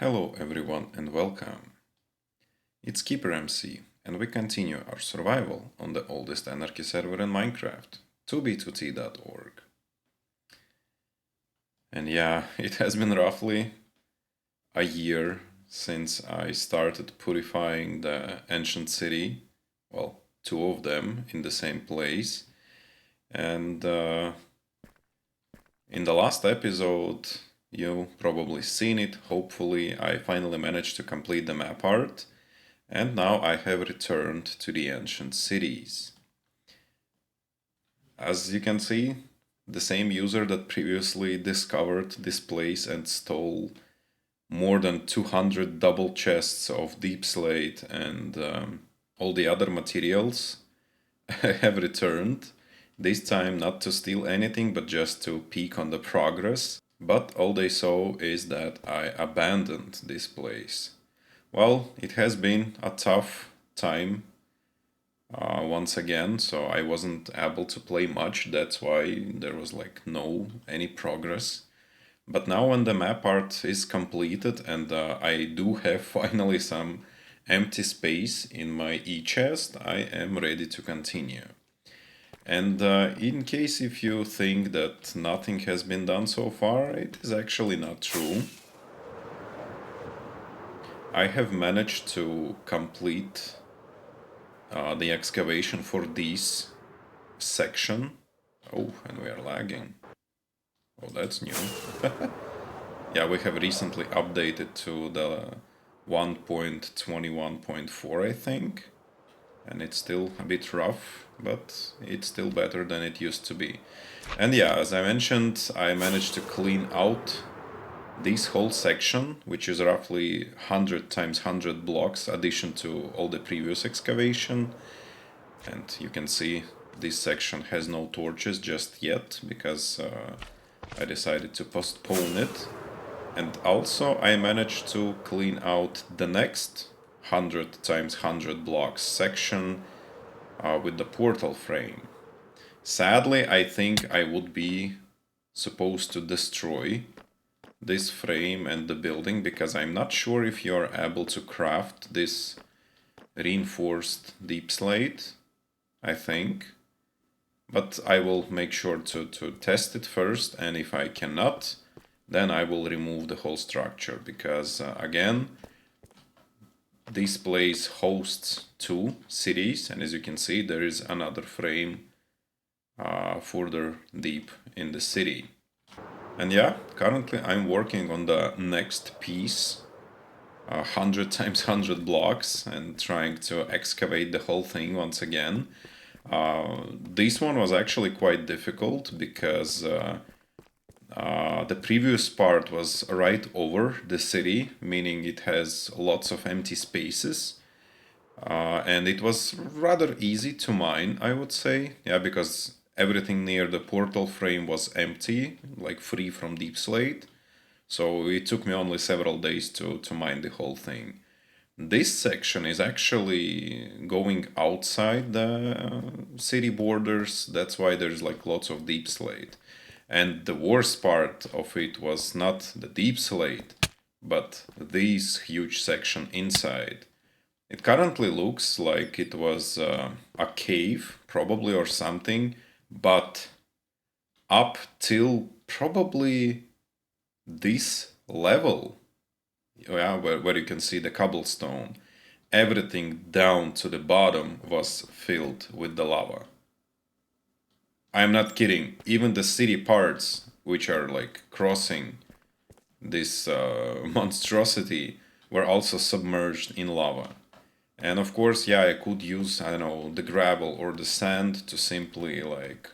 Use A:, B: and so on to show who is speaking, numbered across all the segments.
A: Hello everyone and welcome. It's KeeperMC and we continue our survival on the oldest anarchy server in Minecraft, 2b2t.org. And yeah, it has been roughly a year since I started purifying the ancient city, well, two of them in the same place. And in the last episode, you probably seen it, hopefully I finally managed to complete the map art. And now I have returned to the ancient cities. As you can see, the same user that previously discovered this place and stole more than 200 double chests of deep slate and all the other materials have returned. This time not to steal anything but just to peek on the progress. But all they saw is that I abandoned this place. Well, it has been a tough time once again, so I wasn't able to play much. That's why there was like any progress. But now when the map art is completed and I do have finally some empty space in my e-chest, I am ready to continue. And in case if you think that nothing has been done so far, it is actually not true. I have managed to complete the excavation for this section. Oh, and we are lagging. Oh, that's new. Yeah, we have recently updated to the 1.21.4, I think. And it's still a bit rough, but it's still better than it used to be. And yeah, as I mentioned, I managed to clean out this whole section, which is roughly 100 times 100 blocks, addition to all the previous excavation. And you can see this section has no torches just yet, because I decided to postpone it. And also I managed to clean out the next 100 times 100 blocks section with the portal frame. Sadly, I think I would be supposed to destroy this frame and the building, because I'm not sure if you're able to craft this reinforced deep slate, I think. But I will make sure to test it first, and if I cannot, then I will remove the whole structure, because again, this place hosts two cities, and as you can see, there is another frame further deep in the city. And yeah, currently I'm working on the next piece, 100 times 100 blocks, and trying to excavate the whole thing once again. This one was actually quite difficult because the previous part was right over the city, meaning it has lots of empty spaces. And it was rather easy to mine, I would say. Yeah, because everything near the portal frame was empty, like free from deep slate. So it took me only several days to mine the whole thing. This section is actually going outside the city borders. That's why there's like lots of deep slate. And the worst part of it was not the deep slate, but this huge section inside. It currently looks like it was a cave, probably, or something, but up till probably this level, yeah, where you can see the cobblestone, everything down to the bottom was filled with the lava. I'm not kidding, even the city parts, which are like crossing this monstrosity, were also submerged in lava. And of course, yeah, I could use, I don't know, the gravel or the sand to simply like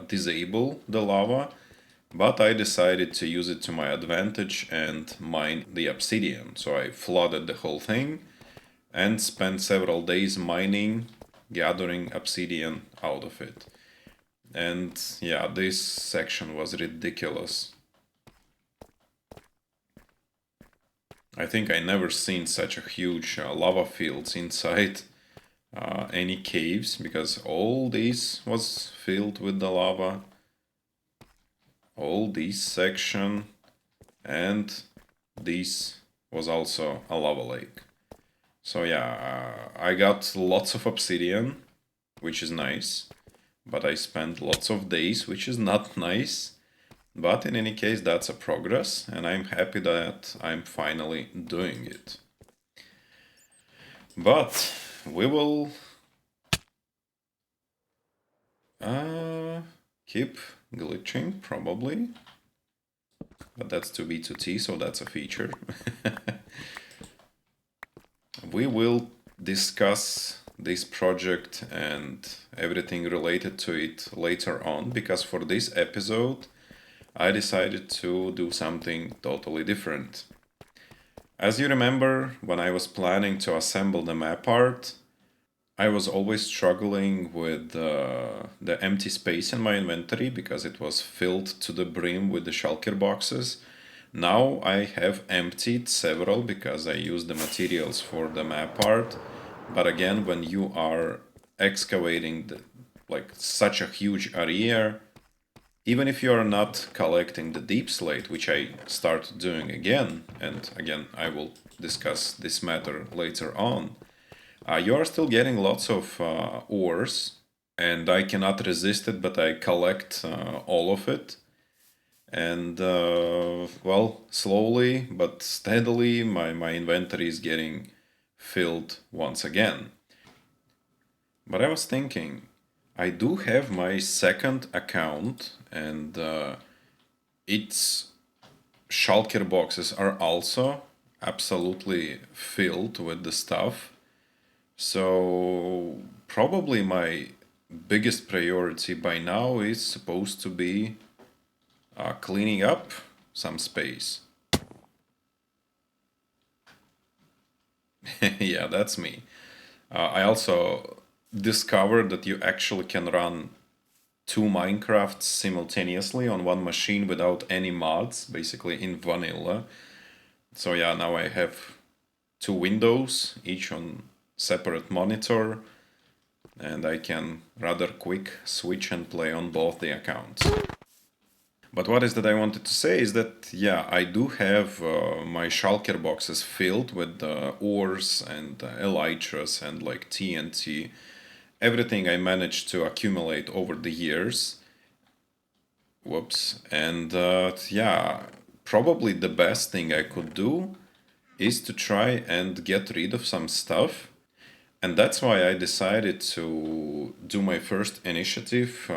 A: disable the lava, but I decided to use it to my advantage and mine the obsidian. So I flooded the whole thing and spent several days mining, gathering obsidian out of it. And yeah, this section was ridiculous. I think I never seen such a huge lava fields inside any caves, because all this was filled with the lava. All this section and this was also a lava lake. So yeah, I got lots of obsidian, which is nice, but I spent lots of days, which is not nice. But in any case, that's a progress, and I'm happy that I'm finally doing it. But we will keep glitching, probably. But that's 2B2T, so that's a feature. We will discuss this project and everything related to it later on, because for this episode, I decided to do something totally different. As you remember, when I was planning to assemble the map art, I was always struggling with the empty space in my inventory because it was filled to the brim with the shulker boxes. Now I have emptied several because I used the materials for the map art. But again, when you are excavating like such a huge area, even if you are not collecting the deep slate, which I start doing again, and again I will discuss this matter later on, you are still getting lots of ores, and I cannot resist it, but I collect all of it. And well, slowly but steadily, my inventory is getting filled once again. But I was thinking, I do have my second account, and its shulker boxes are also absolutely filled with the stuff. So probably my biggest priority by now is supposed to be cleaning up some space. Yeah, that's me. I also discovered that you actually can run two Minecrafts simultaneously on one machine without any mods, basically in vanilla. So yeah, now I have two windows, each on separate monitor, and I can rather quick switch and play on both the accounts. But what is that I wanted to say is that, yeah, I do have my shulker boxes filled with ores and elytras and like TNT, everything I managed to accumulate over the years. Whoops. And yeah, probably the best thing I could do is to try and get rid of some stuff. And that's why I decided to do my first initiative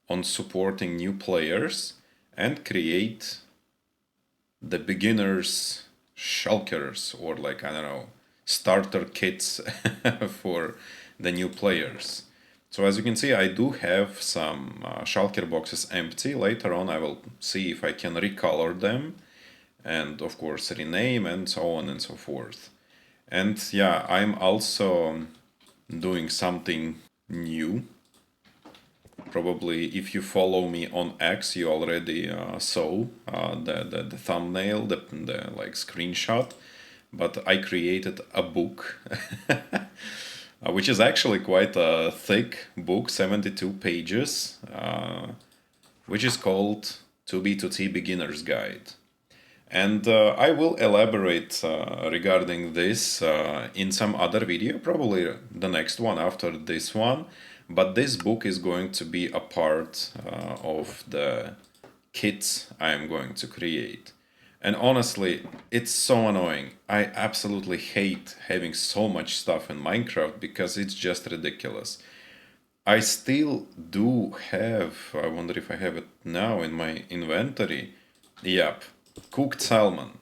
A: on supporting new players and create the beginners shulkers, or like, I don't know, starter kits for the new players. So as you can see, I do have some shulker boxes empty. Later on I will see if I can recolor them and of course rename and so on and so forth. And yeah, I'm also doing something new. Probably if you follow me on X, you already saw the thumbnail, the like screenshot. But I created a book, which is actually quite a thick book, 72 pages, which is called 2B2T Beginner's Guide. And I will elaborate regarding this in some other video, probably the next one after this one. But this book is going to be a part of the kits I am going to create. And honestly, it's so annoying. I absolutely hate having so much stuff in Minecraft because it's just ridiculous. I still do have, I wonder if I have it now in my inventory. Yep, cooked salmon.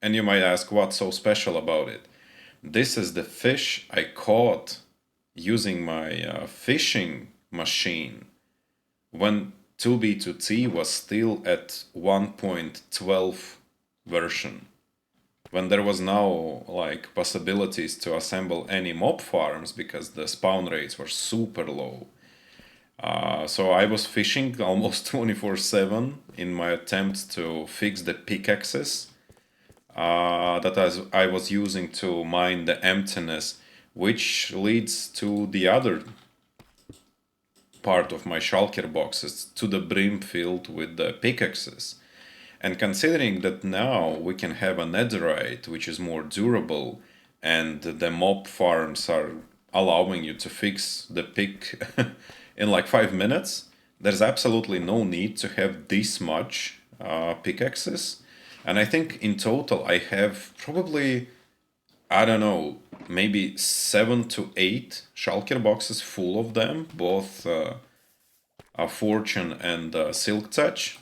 A: And you might ask, what's so special about it? This is the fish I caught using my fishing machine when 2B2T was still at 1.12 version. When there was no like possibilities to assemble any mob farms because the spawn rates were super low. So I was fishing almost 24/7 in my attempt to fix the pickaxes that I was using to mine the emptiness, which leads to the other part of my shulker boxes, to the brim filled with the pickaxes. And considering that now we can have a netherite, which is more durable, and the mob farms are allowing you to fix the pick in like 5 minutes, there's absolutely no need to have this much pickaxes. And I think in total I have probably, I don't know, maybe 7 to 8 shulker boxes full of them, both Fortune and Silk Touch.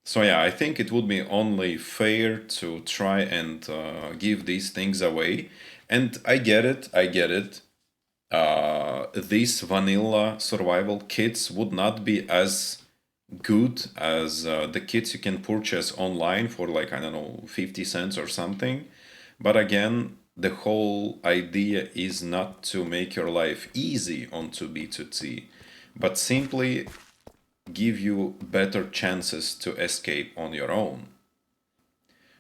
A: So yeah, I think it would be only fair to try and give these things away. And I get it. These vanilla survival kits would not be as good as the kits you can purchase online for like, I don't know, 50 cents or something. But again, the whole idea is not to make your life easy on 2B2T, but simply give you better chances to escape on your own.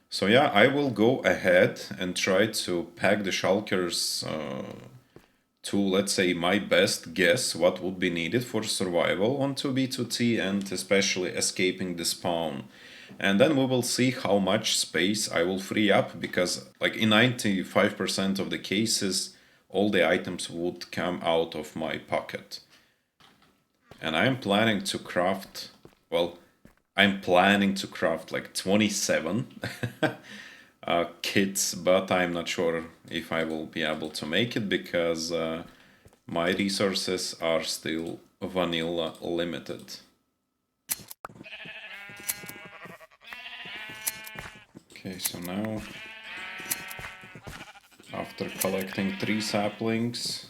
A: So yeah, I will go ahead and try to pack the shulkers to, let's say, my best guess what would be needed for survival on 2B2T and especially escaping the spawn. And then we will see how much space I will free up, because like in 95% of the cases, all the items would come out of my pocket. And I'm planning to craft, well, I'm planning to craft like 27 kits, but I'm not sure if I will be able to make it because my resources are still vanilla limited. Okay, so now, after collecting 3 saplings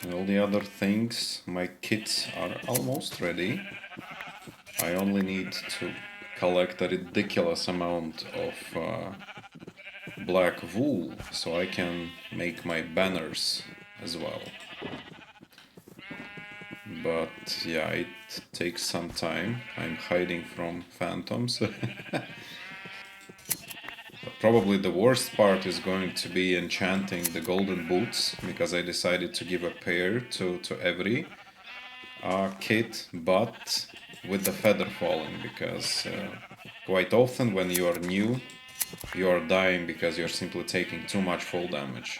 A: and all the other things, my kits are almost ready. I only need to collect a ridiculous amount of black wool so I can make my banners as well. But yeah, it takes some time. I'm hiding from phantoms. Probably the worst part is going to be enchanting the golden boots, because I decided to give a pair to every kit, but with the feather falling, because quite often when you are new, you are dying because you're simply taking too much fall damage.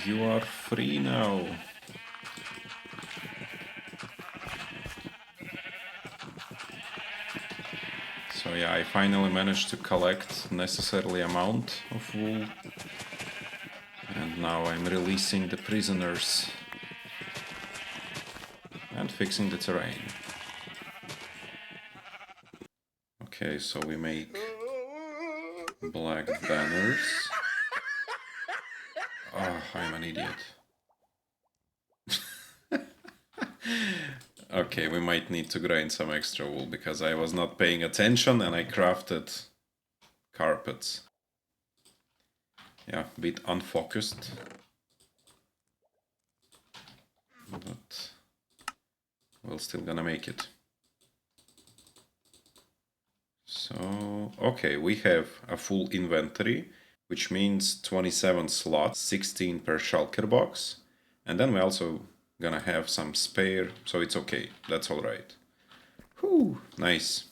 A: You are free now. So yeah, I finally managed to collect necessarily amount of wool. And now I'm releasing the prisoners and fixing the terrain. Okay, so we make black banners. Oh, I'm an idiot. Okay, we might need to grind some extra wool because I was not paying attention and I crafted carpets. Yeah, a bit unfocused. But we're still gonna make it. So, okay, we have a full inventory, which means 27 slots, 16 per shulker box. And then we're also gonna have some spare, so it's okay. That's all right. Whew, nice.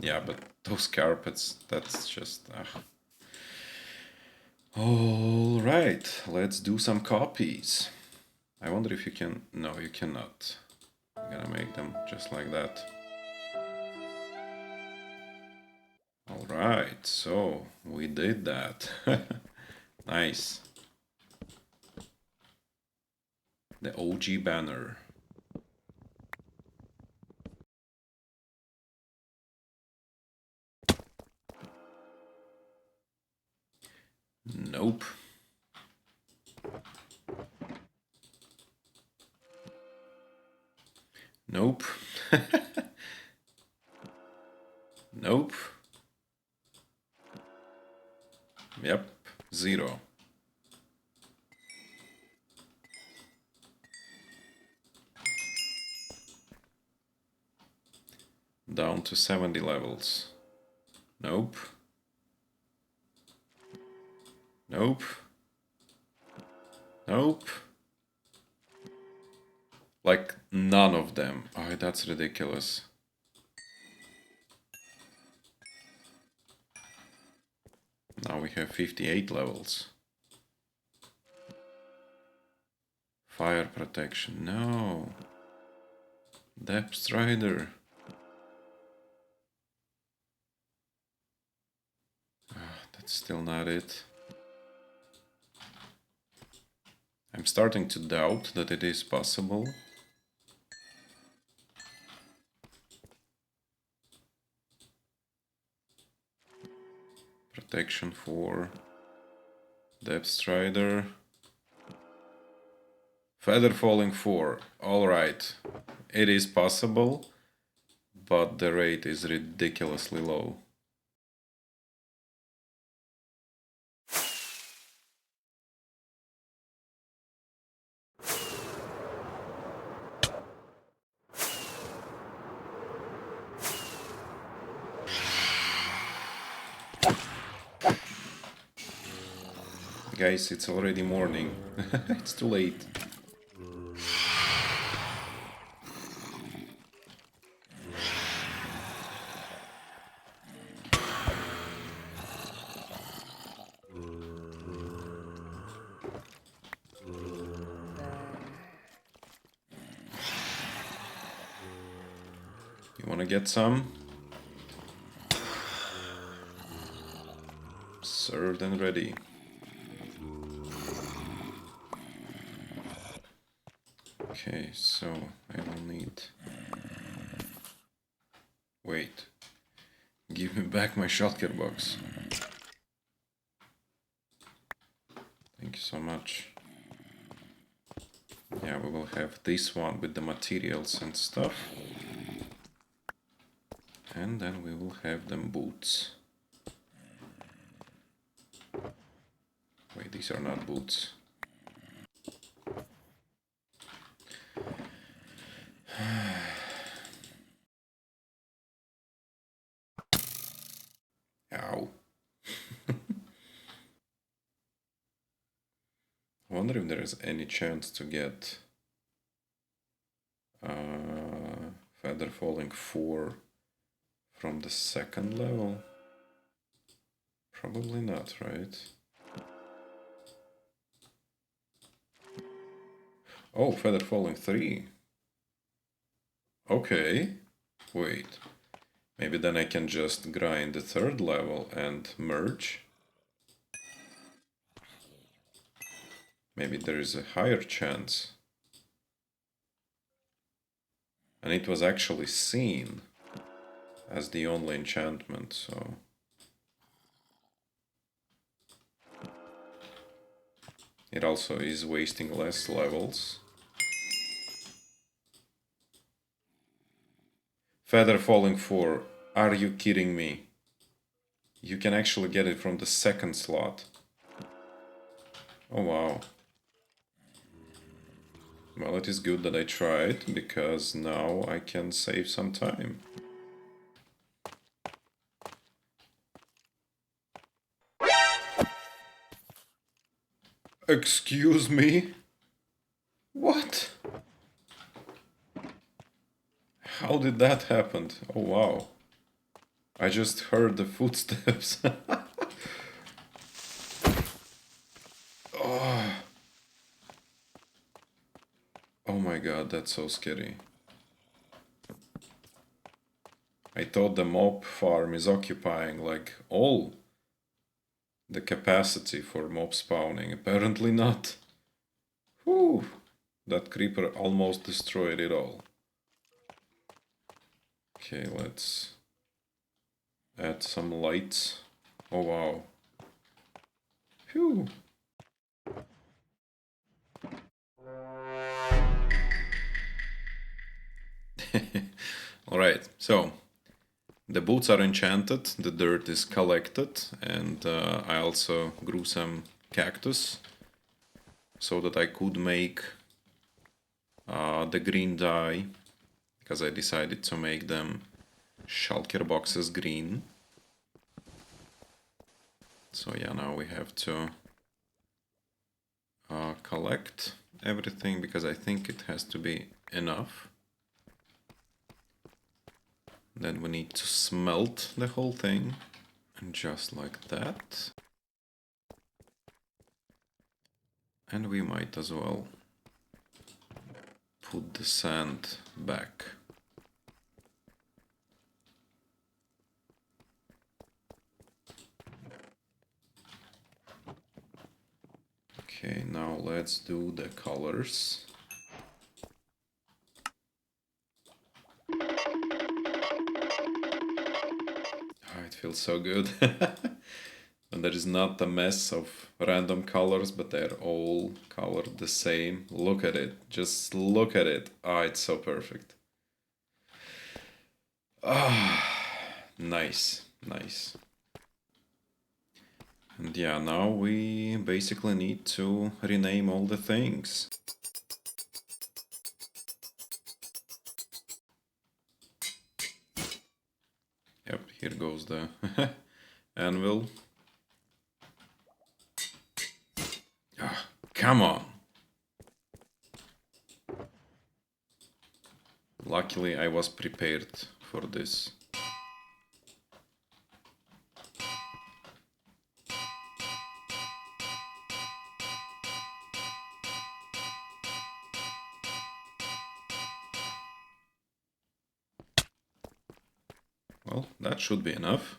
A: Yeah, but those carpets, that's just... All right, let's do some copies. I wonder if you can... No, you cannot. I'm gonna make them just like that. All right, so we did that. Nice. The OG banner. Nope. Nope. Nope. Yep, 0. Down to 70 levels. Nope. Nope. Nope. Like, none of them. Oh, that's ridiculous. Now we have 58 levels. Fire protection, no. Depth Strider. That's still not it. I'm starting to doubt that it is possible. Protection for Depth Strider. Feather Falling 4. Alright. It is possible, but the rate is ridiculously low. Guys, it's already morning. It's too late. You wanna get some? Served and ready. Okay, so I will need... Wait. Give me back my shulker box. Thank you so much. Yeah, we will have this one with the materials and stuff. And then we will have them boots. Wait, these are not boots. Ow. I wonder if there is any chance to get Feather Falling 4 from the second level. Probably not, right? Oh, Feather Falling 3. Okay. Wait. Maybe then I can just grind the third level and merge. Maybe there is a higher chance. And it was actually seen as the only enchantment, so... It also is wasting less levels. Feather Falling 4. Are you kidding me? You can actually get it from the second slot. Oh wow. Well, it is good that I tried, because now I can save some time. Excuse me? What? How did that happen? Oh wow. I just heard the footsteps. Oh. Oh my god, that's so scary. I thought the mob farm is occupying like all the capacity for mob spawning. Apparently not. Whew. That creeper almost destroyed it all. Okay, let's add some lights. Oh wow. Phew. Alright, so the boots are enchanted, the dirt is collected, and I also grew some cactus so that I could make the green dye, because I decided to make them shulker boxes green. So yeah, now we have to collect everything, because I think it has to be enough. Then we need to smelt the whole thing, and just like that. And we might as well put the sand back. Okay, now let's do the colors. Oh, it feels so good. And there is not a mess of random colors, but they're all colored the same. Look at it. Just look at it. Ah, it's so perfect. Ah, nice, nice. And yeah, now we basically need to rename all the things. Yep, here goes the anvil. Ah, come on! Luckily, I was prepared for this. Well, that should be enough.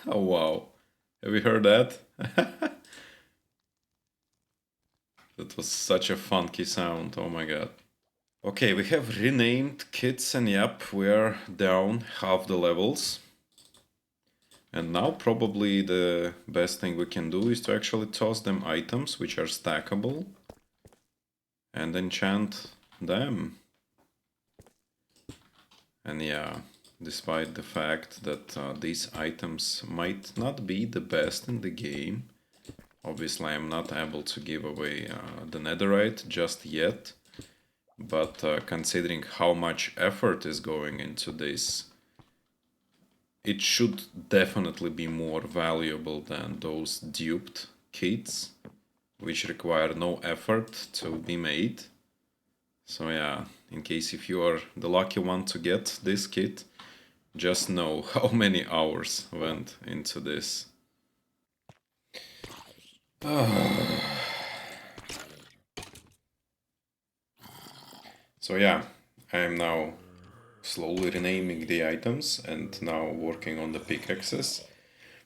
A: Oh wow, have you heard that? That was such a funky sound, oh my god. Okay, we have renamed kits and yep, we are down half the levels. And now probably the best thing we can do is to actually toss them items which are stackable and enchant them. And yeah, despite the fact that these items might not be the best in the game, obviously I'm not able to give away the netherite just yet, but considering how much effort is going into this, it should definitely be more valuable than those duped kits, which require no effort to be made. So yeah, in case if you are the lucky one to get this kit, just know how many hours went into this. So yeah, I am now slowly renaming the items and now working on the pickaxes.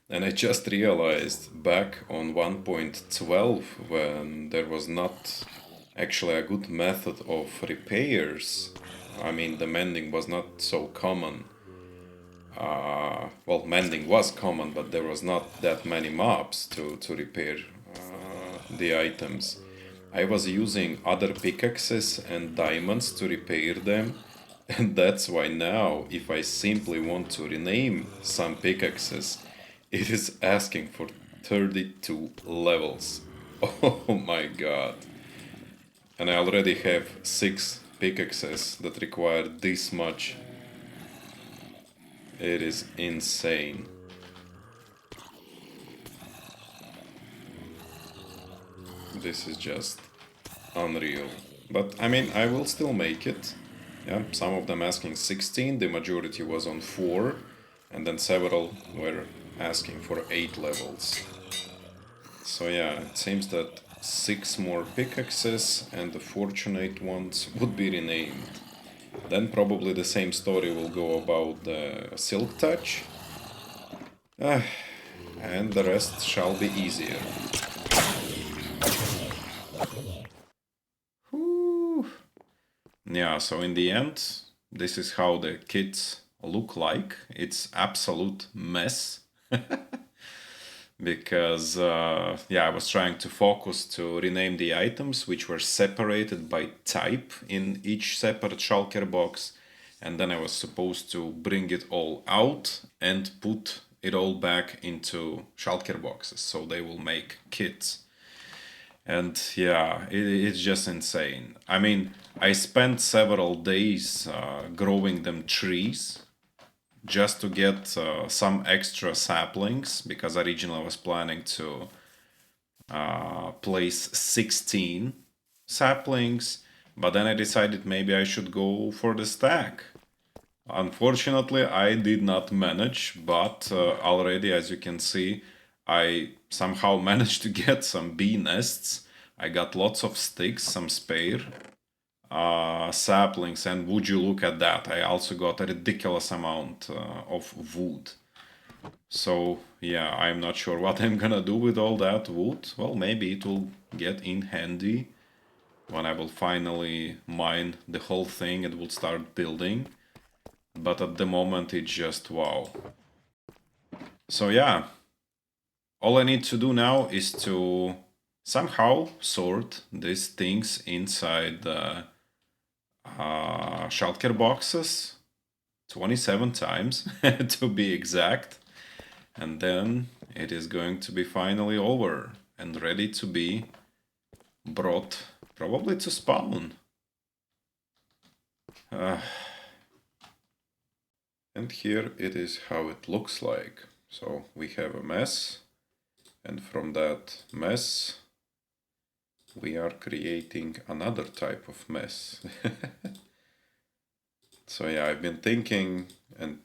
A: And I just realized back on 1.12 when there was not actually a good method of repairs. I mean, the mending was not so common. Well, mending was common, but there was not that many mobs to repair the items. I was using other pickaxes and diamonds to repair them, and that's why now, if I simply want to rename some pickaxes, it is asking for 32 levels. Oh my god. And I already have 6 pickaxes that require this much. It is insane. This is just unreal. But I mean, I will still make it. Yeah, some of them asking 16, the majority was on 4, and then several were asking for 8 levels. So yeah, it seems that 6 more pickaxes and the fortunate ones would be renamed. Then probably the same story will go about the Silk Touch. And the rest shall be easier. Whew. Yeah, so in the end, this is how the kits look like. It's absolute mess. Because, yeah, I was trying to focus to rename the items, which were separated by type in each separate shulker box. And then I was supposed to bring it all out and put it all back into shulker boxes, so they will make kits. And yeah, it's just insane. I mean, I spent several days growing them trees, just to get some extra saplings, because originally I was planning to place 16 saplings, but then I decided maybe I should go for the stack. Unfortunately, I did not manage, but already, as you can see, I somehow managed to get some bee nests. I got lots of sticks, some spare saplings, and would you look at that, I also got a ridiculous amount of wood. So yeah, I'm not sure what I'm gonna do with all that wood. Well, maybe it will get in handy when I will finally mine the whole thing and will start building. But at the moment it's just wow. So yeah, all I need to do now is to somehow sort these things inside the shulker boxes 27 times to be exact, and then it is going to be finally over and ready to be brought probably to spawn. And here it is how it looks like. So we have a mess, and from that mess we are creating another type of mess. So yeah, I've been thinking and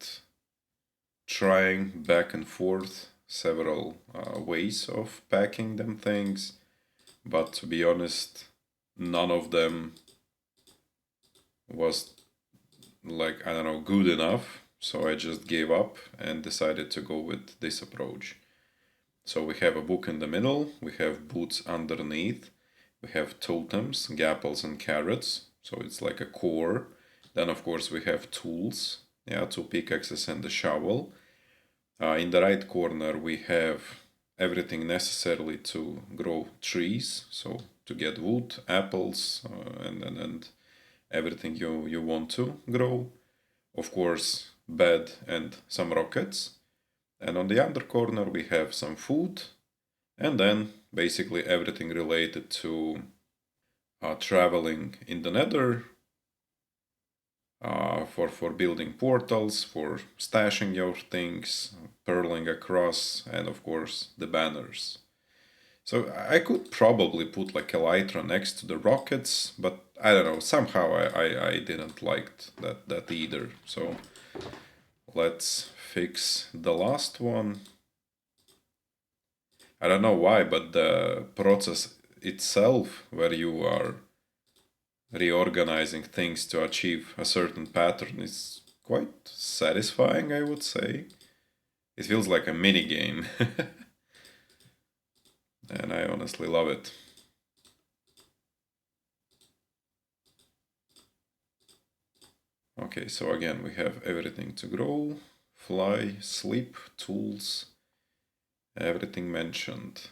A: trying back and forth several ways of packing them things, but to be honest, none of them was, like, I don't know, good enough. So I just gave up and decided to go with this approach. So we have a book in the middle, we have boots underneath, we have totems, gapples and carrots, so it's like a core. Then of course we have tools, yeah, 2 pickaxes and a shovel. In the right corner we have everything necessarily to grow trees, so to get wood, apples, and everything you want to grow. Of course, bed and some rockets. And on the other corner we have some food, and then basically everything related to traveling in the nether, for building portals, for stashing your things, purling across, and of course the banners. So I could probably put like elytra next to the rockets, but I don't know, somehow I didn't like that either. So let's fix the last one. I don't know why, but the process itself, where you are reorganizing things to achieve a certain pattern, is quite satisfying, I would say. It feels like a mini game. And I honestly love it. Okay, so again we have everything to grow, fly, sleep, tools, everything mentioned.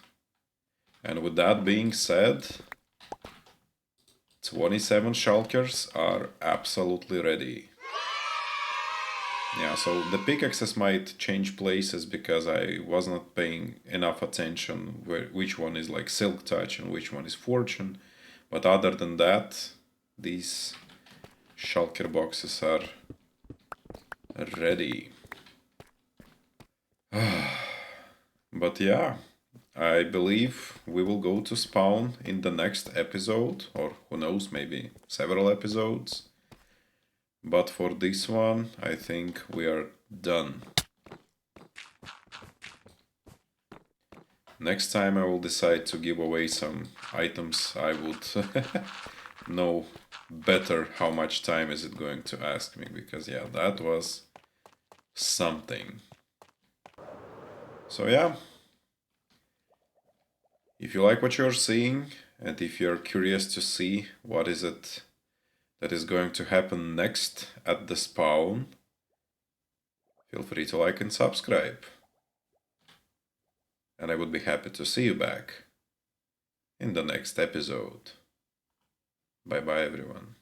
A: And with that being said, 27 shulkers are absolutely ready. Yeah, so the pickaxes might change places because I was not paying enough attention which one is like Silk Touch and which one is Fortune. But other than that, these shulker boxes are ready. But yeah, I believe we will go to spawn in the next episode, or who knows, maybe several episodes. But for this one, I think we are done. Next time I will decide to give away some items I would know better how much time is it going to ask me, because yeah, that was something. So yeah, if you like what you're seeing, and if you're curious to see what is it that is going to happen next at the spawn, feel free to like and subscribe. And I would be happy to see you back in the next episode. Bye bye everyone.